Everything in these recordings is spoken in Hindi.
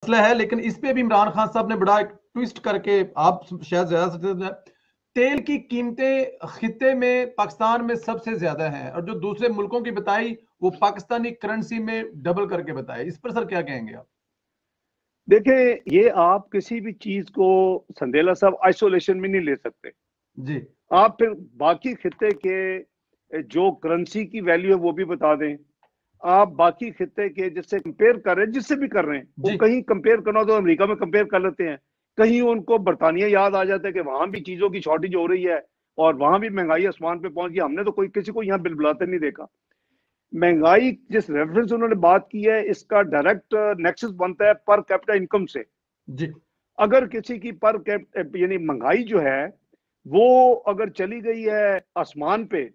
मसला है, लेकिन इस पे भी इमरान खान साहब ने बड़ा एक ट्विस्ट करके, आप शायद ज्यादा सचेत हैं, तेल की कीमतें खिते में पाकिस्तान में सबसे ज्यादा हैं, और जो दूसरे मुल्कों की बताई वो पाकिस्तानी करेंसी में डबल करके बताए। इस पर सर क्या कहेंगे आप? देखिए, ये आप किसी भी चीज को संदेला साहब आइसोलेशन में नहीं ले सकते। जी आप फिर बाकी खिते के जो करेंसी की वैल्यू है वो भी बता दें। आप बाकी खिते के जिससे कंपेयर कर रहे हैं, जिससे भी कर रहे हैं, वो जी कहीं कंपेयर करना हो तो अमेरिका में कंपेयर कर लेते हैं, कहीं उनको बरतानिया याद आ जाता है कि वहां भी चीजों की शॉर्टेज हो रही है और वहां भी महंगाई आसमान पे पहुंच गई। हमने तो कोई किसी को यहाँ बिल बुलाते नहीं देखा। महंगाई जिस रेफरेंस उन्होंने बात की है, इसका डायरेक्ट नेक्सस बनता है पर कैपिटा इनकम से। जी अगर किसी की पर कैप यानी महंगाई जो है वो अगर चली गई है आसमान पे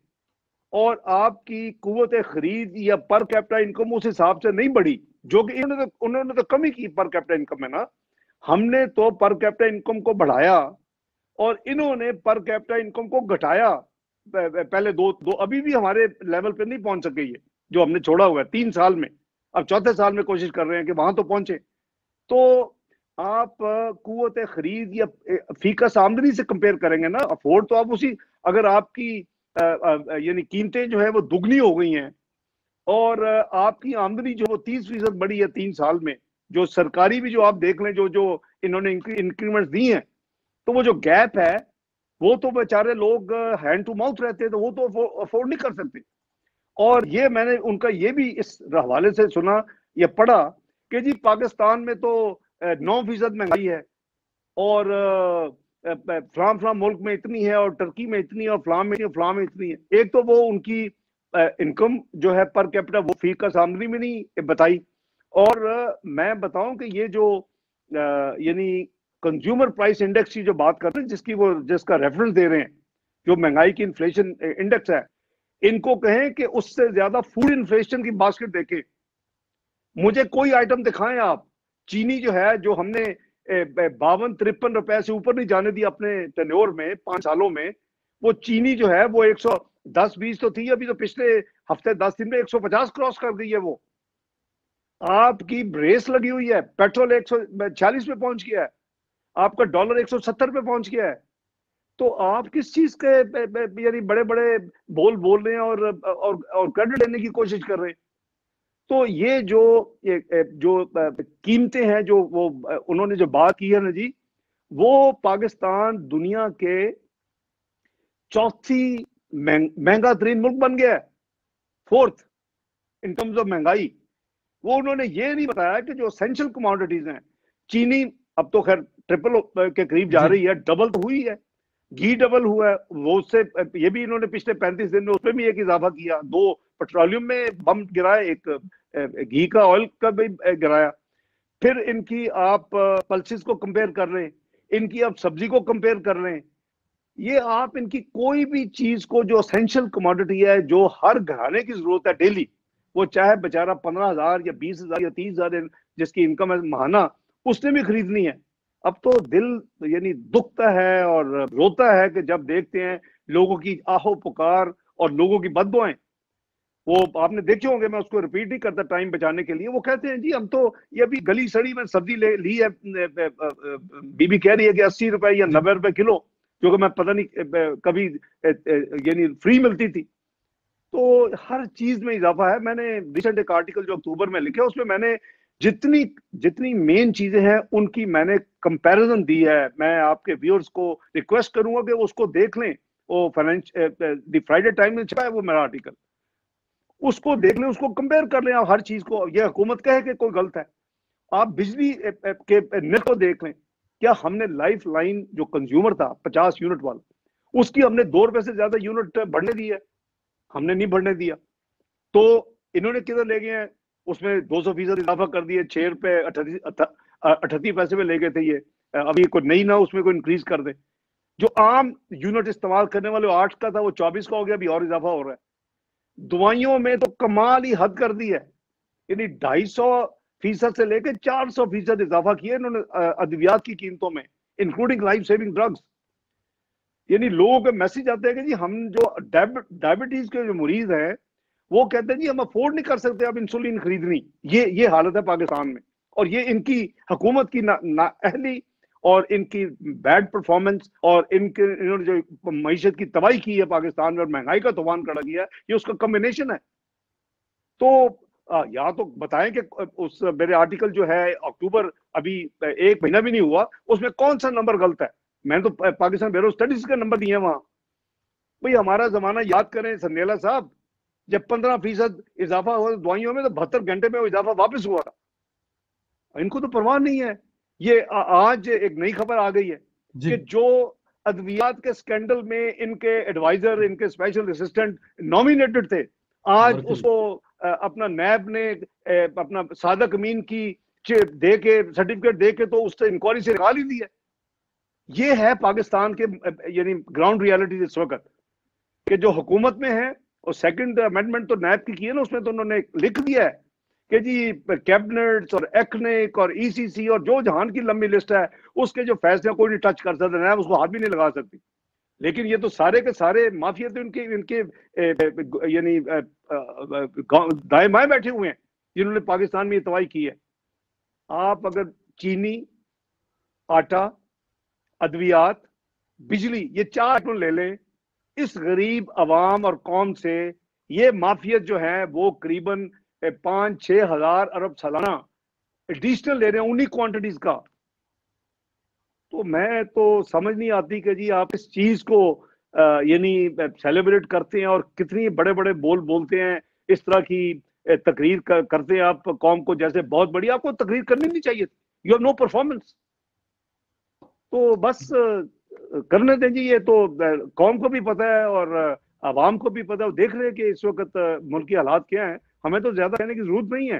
और आपकी कुव्वत खरीद या पर कैपिटा इनकम उस हिसाब से नहीं बढ़ी, जो कि उन्होंने तो कमी की पर कैपिटा इनकम में ना। हमने तो पर कैपिटा इनकम को बढ़ाया और इन्होंने पर कैपिटा इनकम को घटाया। पहले दो दो अभी भी हमारे लेवल पे नहीं पहुंच सके ये, जो हमने छोड़ा हुआ है 3 साल में। अब चौथे साल में कोशिश कर रहे हैं कि वहां तो पहुंचे। तो आप कुव्वत खरीद या फीकस आमदनी से कंपेयर करेंगे ना, अफोर्ड तो आप उसी, अगर आपकी यानी कीमतें जो है वो दुगनी हो गई हैं और आपकी आमदनी जो वो 30% बढ़ी है 3 साल में, जो सरकारी भी जो आप देख लें, जो जो इन्होंने इंक्रीमेंट दी हैं, तो वो जो गैप है वो तो बेचारे लोग हैंड टू माउथ रहते हैं, तो वो तो अफोर्ड नहीं कर सकते। और ये मैंने उनका ये भी इस हवाले से सुना या पढ़ा कि जी पाकिस्तान में तो 9% महंगाई है और फलाम फलाम मुल्क में इतनी है और टर्की में इतनी है और फलाम में फलाम में इतनी है। एक तो वो उनकी इनकम जो है पर कैपिटा वो फी का आमदनी में नहीं बताई। और मैं बताऊं कि ये जो यानी कंज्यूमर प्राइस इंडेक्स की जो बात कर रहे हैं, जिसका रेफरेंस दे रहे हैं, जो महंगाई की इन्फ्लेशन इंडेक्स है, इनको कहें कि उससे ज्यादा फूड इन्फ्लेशन की बास्केट देखें। मुझे कोई आइटम दिखाएं आप। चीनी जो है, जो हमने 52-53 रुपए से ऊपर नहीं जाने दी अपने टेन्योर में 5 सालों में, वो चीनी जो है वो 110-120 तो थी, अभी तो पिछले हफ्ते 10 दिन में 150 क्रॉस कर गई है वो। आपकी ब्रेस लगी हुई है, पेट्रोल 146 पे पहुंच गया है, आपका डॉलर 170 पे पहुंच गया है। तो आप किस चीज के यानी बड़े बड़े बोल बोल रहे हैं और क्रेडिट लेने की कोशिश कर रहे हैं। तो ये जो कीमतें हैं, जो वो उन्होंने जो बात की है ना जी, वो पाकिस्तान दुनिया के चौथी महंगा तरीन मुल्क बन गया है, फोर्थ इन टर्म्स ऑफ महंगाई। वो उन्होंने ये नहीं बताया कि जो एसेंशियल कमोडिटीज हैं, चीनी अब तो खैर ट्रिपल के करीब जा जी रही है, डबल तो हुई है, घी डबल हुआ है वो, उससे ये भी इन्होंने पिछले 35 दिन में उसमें भी एक इजाफा किया, 2 पेट्रोलियम में बम गिराए, एक घी का ऑयल का भी गिराया। फिर इनकी आप पल्सेस को कंपेयर कर रहे हैं, इनकी आप सब्जी को कंपेयर कर रहे हैं। ये आप इनकी कोई भी चीज को, जो असेंशियल कमोडिटी है, जो हर घराने की जरूरत है डेली, वो चाहे बेचारा 15,000 या 20,000 या 30,000 जिसकी इनकम है महाना, उसने भी खरीदनी है। अब तो दिल यानी दुखता है और रोता है कि जब देखते हैं लोगों की आहो पुकार और लोगों की बद्दुआएं। वो आपने देखे होंगे, मैं उसको रिपीट नहीं करता टाइम बचाने के लिए। वो कहते हैं जी हम तो ये अभी गली सड़ी में सब्जी ले ली है, बीबी कह रही है कि 80 रुपए या जी 90 रुपए किलो, जो कि मैं पता नहीं कभी यानी फ्री मिलती थी। तो हर चीज में इजाफा है। मैंने रिसेंट एक आर्टिकल जो अक्टूबर में लिखे, उसमें मैंने जितनी जितनी मेन चीजें हैं उनकी मैंने कंपैरिजन दी है। मैं आपके व्यूअर्स को रिक्वेस्ट करूंगा कि उसको देख लें। वो द फ्राइडे टाइम में छपा है वो मेरा आर्टिकल, उसको देख लें, उसको कंपेयर कर लें आप हर चीज को। ये हुकूमत कहे कि कोई गलत है। आप बिजली के निर्ख को देख लें। क्या हमने लाइफ लाइन जो कंज्यूमर था 50 यूनिट वाला, उसकी हमने 2 रुपए से ज्यादा यूनिट बढ़ने दी है? हमने नहीं बढ़ने दिया। तो इन्होंने किधर ले गए हैं? उसमें 200% इजाफा कर दिए, 6 रुपए 38 पैसे में ले गए थे ये। अभी कोई नई ना उसमें कोई इंक्रीज कर दे। जो आम यूनिट इस्तेमाल करने वाले 8 का था वो 24 का हो गया, अभी और इजाफा हो रहा है। दवाइयों में तो कमाल ही हद कर दी है, यानी 250% से लेकर 400% इजाफा किया इन्होंने अद्वियात की कीमतों में, इंक्लूडिंग लाइफ सेविंग ड्रग्स। यानी लोगों के मैसेज आते हैं कि जी हम जो डायबिटीज के जो मरीज हैं, वो कहते हैं जी हम अफोर्ड नहीं कर सकते अब इंसुलिन खरीदनी। ये हालत है पाकिस्तान में। और ये इनकी हुकूमत की नाअहली और इनकी बैड परफॉर्मेंस और इन्होंने जो मईशत की तबाही की है पाकिस्तान में और महंगाई का तूफान खड़ा किया है, ये उसका कॉम्बिनेशन है। तो या तो बताएं कि उस मेरे आर्टिकल जो है अक्टूबर अभी 1 महीना भी नहीं हुआ, उसमें कौन सा नंबर गलत है। मैंने तो पाकिस्तान ब्यूरो स्टडीज का नंबर दिए हैं वहां। भाई हमारा जमाना याद करें संदेला साहब, जब 15% इजाफा हुआ दवाइयों में, तो 72 घंटे में वो इजाफा वापस हुआ। इनको तो परवाह नहीं है। ये आज एक नई खबर आ गई है कि जो अद्वियात के स्कैंडल में इनके एडवाइजर, इनके स्पेशल असिस्टेंट नॉमिनेटेड थे, आज उसको अपना नैब ने अपना सादक अमीन की दे के सर्टिफिकेट दे के तो उससे इंक्वायरी से निकाल ही दी है। ये है पाकिस्तान के यानी ग्राउंड रियलिटी इस वक्त, कि जो हुकूमत में है, और सेकंड अमेंडमेंट तो नैब की है ना, उसमें तो उन्होंने लिख दिया है कि जी कैबिनेट और एक्नेक और ईसीसी और जो जहान की लंबी लिस्ट है, उसके जो फैसले कोई नहीं टच कर सकता, नैब उसको हाथ भी नहीं लगा सकती। लेकिन ये तो सारे के सारे माफिया तो इनके यानी दाएं बाएं बैठे हुए हैं जिन्होंने पाकिस्तान में ये तबाही की है। आप अगर चीनी, आटा, अद्वियात, बिजली, ये 4 आइटम ले लें, इस गरीब अवाम और कौम से ये माफियत जो है वो करीबन 5-6 हजार अरब सालाना एडिशनल ले रहे हैं उन्हीं क्वांटिटीज का। तो मैं तो समझ नहीं आती कि जी आप इस चीज को यानी सेलिब्रेट करते हैं और कितनी बड़े बड़े बोल बोलते हैं, इस तरह की तकरीर करते हैं आप कौम को जैसे बहुत बड़ी। आपको तकरीर करनी नहीं चाहिए, यू हैव नो परफॉर्मेंस। तो बस करने दें जी, ये तो कौम को भी पता है और आवाम को भी पता है, देख रहे हैं कि इस वक्त मुल्क की हालात क्या है। हमें तो ज्यादा कहने की जरूरत नहीं है।